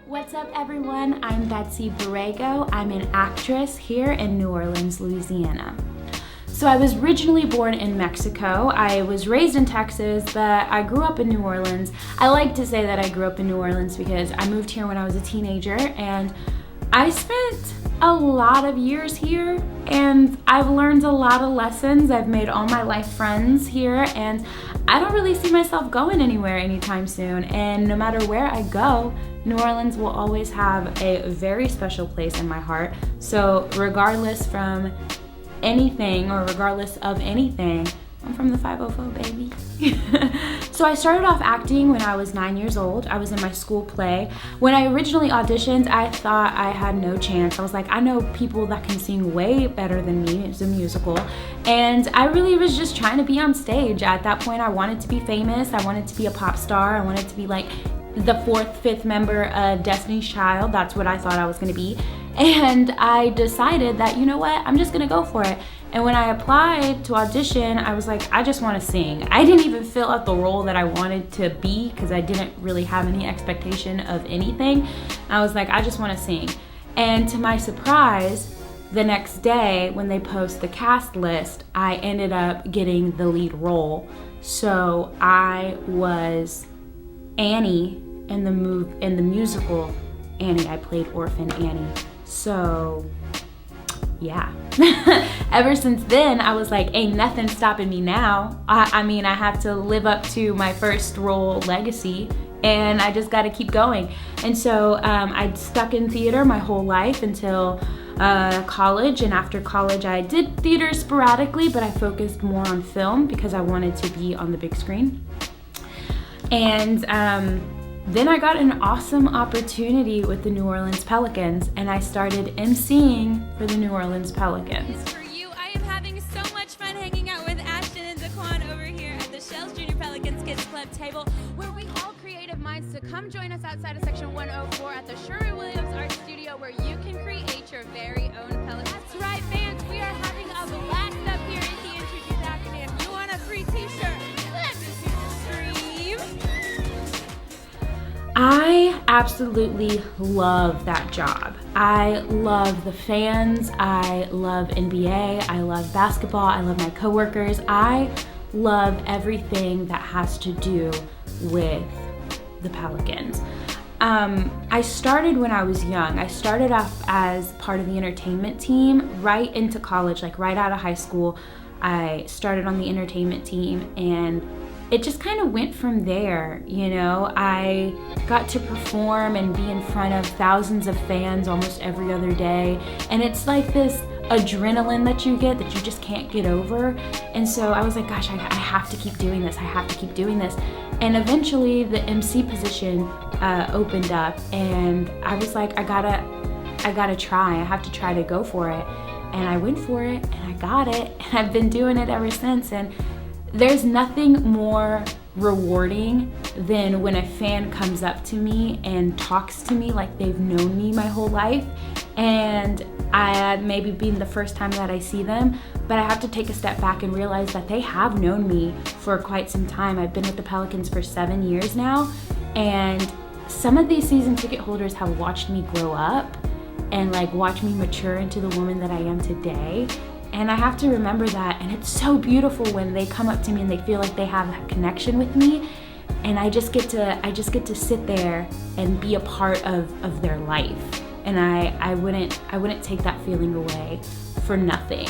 What's up, everyone? I'm Betsy Borrego. I'm an actress here in New Orleans, Louisiana. So I was originally born in Mexico. I was raised in Texas, but I grew up in New Orleans. I like to say that I grew up in New Orleans because I moved here when I was a teenager, and I spent a lot of years here, and I've learned a lot of lessons. I've made all my life friends here, and I don't really see myself going anywhere anytime soon. And no matter where I go, New Orleans will always have a very special place in my heart. So regardless from anything or regardless of anything, I'm from the 504, baby. So I started off acting when I was 9 years old. I was in my school play. When I originally auditioned, I thought I had no chance. I was like, I know people that can sing way better than me. It's a musical. And I really was just trying to be on stage. At that point, I wanted to be famous. I wanted to be a pop star. I wanted to be like the fourth, fifth member of Destiny's Child. That's what I thought I was gonna be. And I decided that, you know what, I'm just gonna go for it. And when I applied to audition, I was like, I just wanna sing. I didn't even fill out the role that I wanted to be because I didn't really have any expectation of anything. I was like, I just wanna sing. And to my surprise, the next day when they post the cast list, I ended up getting the lead role. So I was Annie in the musical Annie. I played Orphan Annie. So yeah. Ever since then, I was like, ain't nothing stopping me now. I mean, I have to live up to my first role legacy, and I just got to keep going. And so I'd stuck in theater my whole life until college, and after college I did theater sporadically, but I focused more on film because I wanted to be on the big screen. And then I got an awesome opportunity with the New Orleans Pelicans, and I started emceeing for the New Orleans Pelicans. For you, I am having so much fun hanging out with Ashton and Daquan over here at the Shells Junior Pelicans Kids Club table, where we all creative minds to come join us outside of Section 104 at the Sherwin-Williams Art Studio, where you can create your very own Pelican. That's right, fans, we are having a blast up here in the Entry 2000, and if you want a free t-shirt, let me see the scream. I absolutely love that job. I love the fans. I love NBA. I love basketball. I love my coworkers. I love everything that has to do with the Pelicans. I started when I was young. I started off as part of the entertainment team right into college, like right out of high school. I started on the entertainment team, and it just kind of went from there, you know. I got to perform and be in front of thousands of fans almost every other day, and it's like this adrenaline that you get that you just can't get over. And so I was like, gosh, I have to keep doing this. I have to keep doing this. And eventually the MC position opened up, and I was like, I gotta try. I have to try to go for it. And I went for it, and I got it, and I've been doing it ever since. And there's nothing more rewarding than when a fan comes up to me and talks to me like they've known me my whole life, and I maybe being the first time that I see them, but I have to take a step back and realize that they have known me for quite some time. I've been with the Pelicans for 7 years now, and some of these season ticket holders have watched me grow up and like watch me mature into the woman that I am today. And I have to remember that, and it's so beautiful when they come up to me and they feel like they have that connection with me, and I just get to sit there and be a part of their life. And I wouldn't take that feeling away for nothing.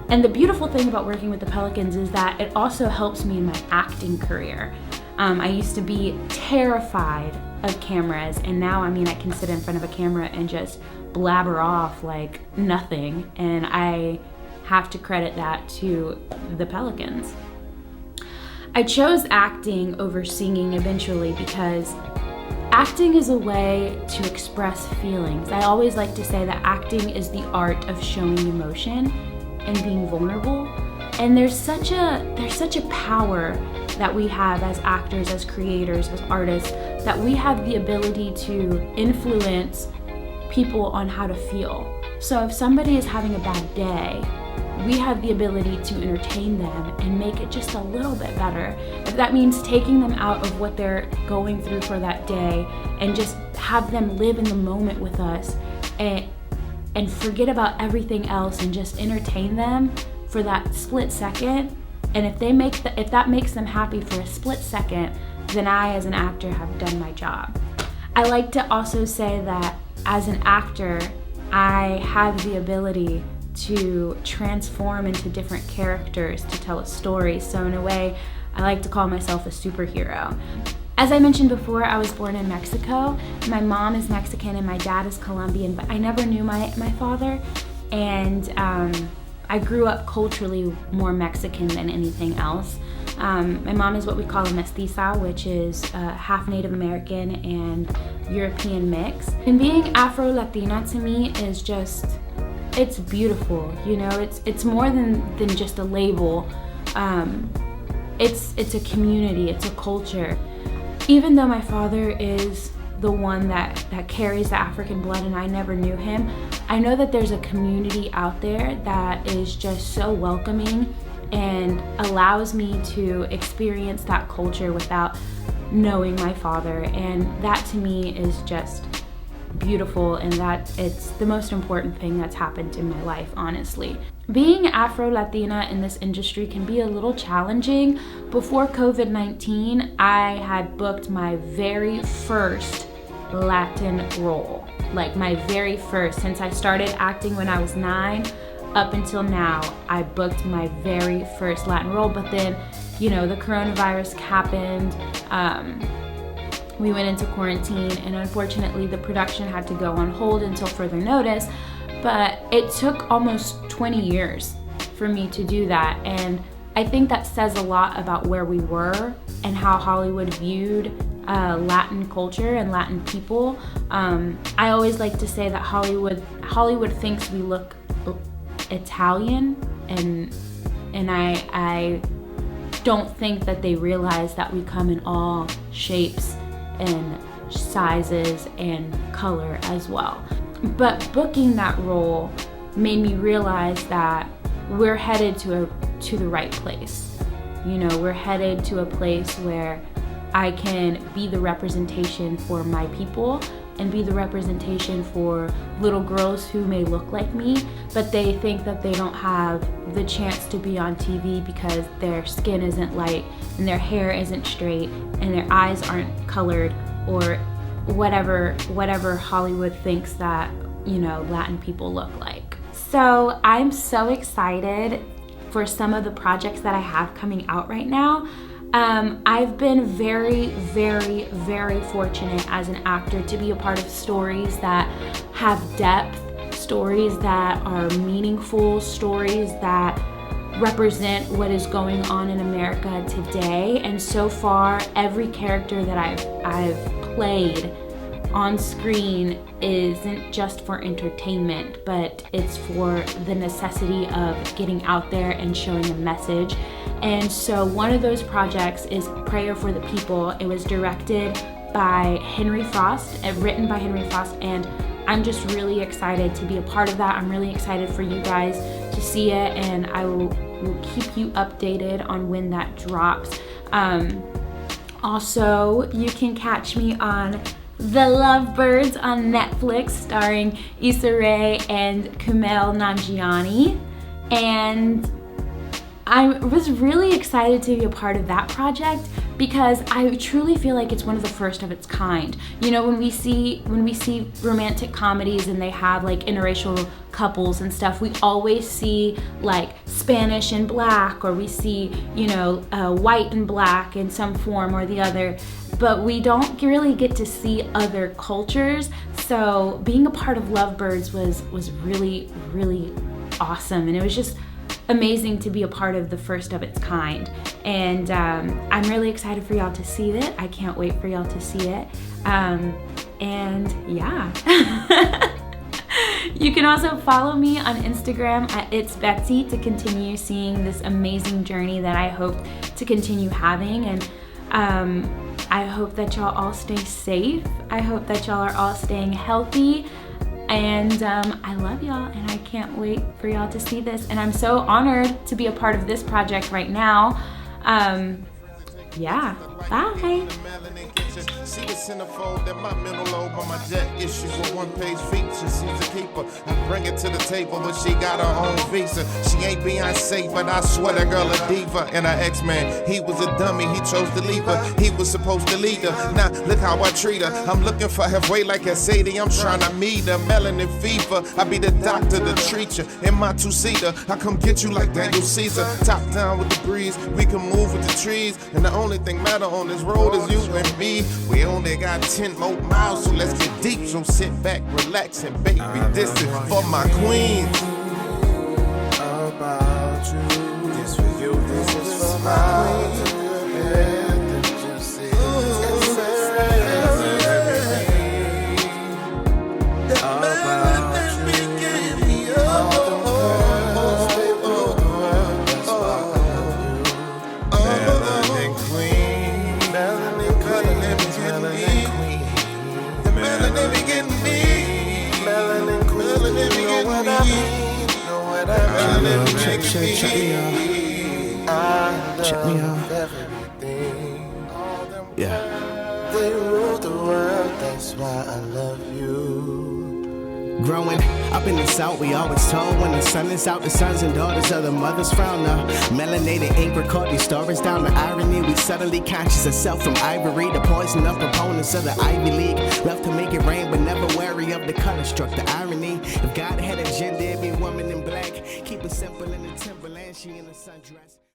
And the beautiful thing about working with the Pelicans is that it also helps me in my acting career. I used to be terrified of cameras, and now, I mean, I can sit in front of a camera and just blabber off like nothing, and I have to credit that to the Pelicans. I chose acting over singing eventually because acting is a way to express feelings. I always like to say that acting is the art of showing emotion and being vulnerable. And there's such a power that we have as actors, as creators, as artists, that we have the ability to influence people on how to feel. So if somebody is having a bad day, we have the ability to entertain them and make it just a little bit better. If that means taking them out of what they're going through for that day and just have them live in the moment with us and forget about everything else and just entertain them for that split second. And if that makes them happy for a split second, then I as an actor have done my job. I like to also say that as an actor, I have the ability to transform into different characters to tell a story. So in a way, I like to call myself a superhero. As I mentioned before, I was born in Mexico. My mom is Mexican and my dad is Colombian, but I never knew my father. And I grew up culturally more Mexican than anything else. My mom is what we call a mestiza, which is half Native American and European mix. And being Afro-Latina to me is just, it's beautiful, you know, it's more than just a label. It's a community, it's a culture. Even though my father is the one that carries the African blood and I never knew him, I know that there's a community out there that is just so welcoming and allows me to experience that culture without knowing my father. And that to me is just beautiful, and that it's the most important thing that's happened in my life, honestly. Being Afro-Latina in this industry can be a little challenging. Before COVID-19, I had booked my very first Latin role. Like my very first, since I started acting when I was 9, up until now, I booked my very first Latin role. But then, you know, the coronavirus happened. We went into quarantine, and unfortunately the production had to go on hold until further notice. But it took almost 20 years for me to do that, and I think that says a lot about where we were and how Hollywood viewed Latin culture and Latin people. I always like to say that Hollywood thinks we look Italian, and I don't think that they realize that we come in all shapes and sizes and color as well. But booking that role made me realize that we're headed to the right place. You know, we're headed to a place where I can be the representation for my people and be the representation for little girls who may look like me, but they think that they don't have the chance to be on TV because their skin isn't light and their hair isn't straight and their eyes aren't colored, or whatever Hollywood thinks that, you know, Latin people look like. So I'm so excited for some of the projects that I have coming out right now. I've been very, very, very fortunate as an actor to be a part of stories that have depth, stories that are meaningful, stories that represent what is going on in America today. And so far, every character that I've played on screen isn't just for entertainment, but it's for the necessity of getting out there and showing a message. And so one of those projects is Prayer for the People. It was directed by Henry Frost, written by Henry Frost, and I'm just really excited to be a part of that. I'm really excited for you guys to see it, and I will keep you updated on when that drops. Also, you can catch me on The Lovebirds on Netflix, starring Issa Rae and Kumail Nanjiani. And I was really excited to be a part of that project because I truly feel like it's one of the first of its kind. You know, when we see romantic comedies and they have like interracial couples and stuff, we always see like Spanish and black, or we see, you know, white and black in some form or the other, but we don't really get to see other cultures. So being a part of Lovebirds was really, really awesome, and it was just amazing to be a part of the first of its kind. And I'm really excited for y'all to see it. I can't wait for y'all to see it. And yeah. You can also follow me on Instagram at It's Betsy to continue seeing this amazing journey that I hope to continue having. And I hope that y'all all stay safe. I hope that y'all are all staying healthy. And I love y'all, and I can't wait for y'all to see this. And I'm so honored to be a part of this project right now. Yeah, bye. See the centerfold that my mental lobe on my jet issues with one-page features. She's a keeper. I bring it to the table, but she got her own visa. She ain't Beyonce, but I swear that girl a diva. And her ex-man, he was a dummy. He chose to leave her. He was supposed to lead her. Now look how I treat her. I'm looking for halfway like a Sadie. I'm trying to meet her. Melanin fever. I be the doctor to treat you. In my two-seater, I come get you like Daniel Caesar. Top down with the breeze. We can move with the trees. And the only thing matter on this road is you and me. We only got 10 more miles, so let's get deep. So sit back, relax, and baby, this is for my queens. About you, this for you, this is for my queens. Check me out. Check me out. Yeah. They rule the world, that's why I love you. Growing up in the South, we always told when the sun is out, the sons and daughters of the mothers frown. Now, melanated ink record these stories down the irony. We suddenly conscious of self from ivory. The poison of proponents of the Ivy League. Love to make it rain, but never wary of the color struck. The irony, if God had a gender, it'd be woman in black. Keep it simple in the Timberland, she in the sundress.